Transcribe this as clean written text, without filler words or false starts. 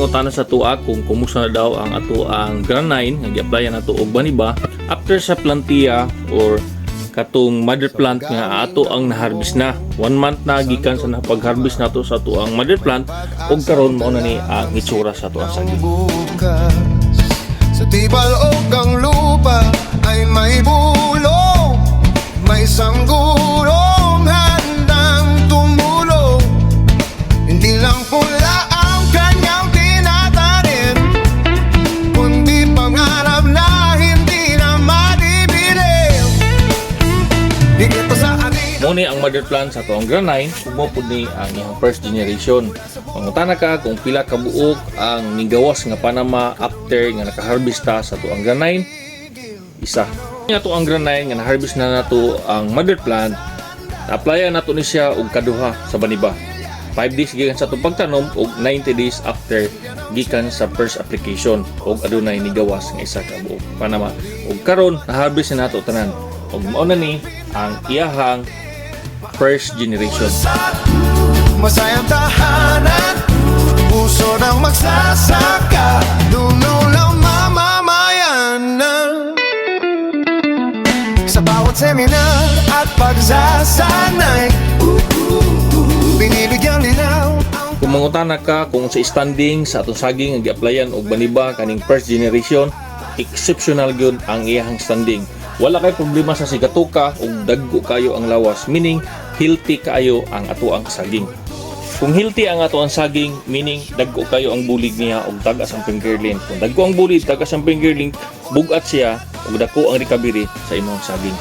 mangutana sa tuwa kung kumusta na daw ang ato ang granine nga gi-applyan nato og baniba after sa plantia or katong mother plant nga ato ang na-harvest na. 1 month na gikan sa napag-harvest nato sa ato ang mother plant ug karon mao na ni ang itsura sa ato ang saging. Sa tibal og ang lupa ay may bulong, may sanggurong handang tumulong. Hindi lang pula ang kanyang tinatanim, kundi pangarap na hindi na madibilin. Higit pa sa atin. Muni ang mother plant sa ato ang granine ug mo pud ni ang iyang first generation. Mangutana ka kung pila ka buok ang nigawas nga panama after nga nakaharvest ta sa ato ang granine. Isa. Nga ato ang granine nga na-harvest na nato ang mother plant, na-applyan nato ni siya og kaduha sa baniba. 5 days gikan sa atong pagtanom ug 90 days after gikan sa first application ug adunay nigawas nga isa ka buok panama. Ug karon na-harvest na nato tanan. Ug mao na ni ang iyahang first generation. Masayang tahanan, puso ng magsasaka, dulo ng mamamayanan. Sa bawat seminar at pagsasanay, binibigyan linaw. Kung mangutana ka kung sa standing sa atong saging nga gi-applyan og baniba kaning first generation, exceptional gyud ang iyahang standing. Wala kay problema sa sigatuka ug dagko kayo ang lawas, meaning healthy kayo ang ato ang saging. Kung healthy ang ato ang saging, meaning dagko kayo ang bulig niya ug tagas ang fingerling. Kung dagko ang bulig, tagas ang fingerling, bugat siya ug dako ang recovery sa imong saging.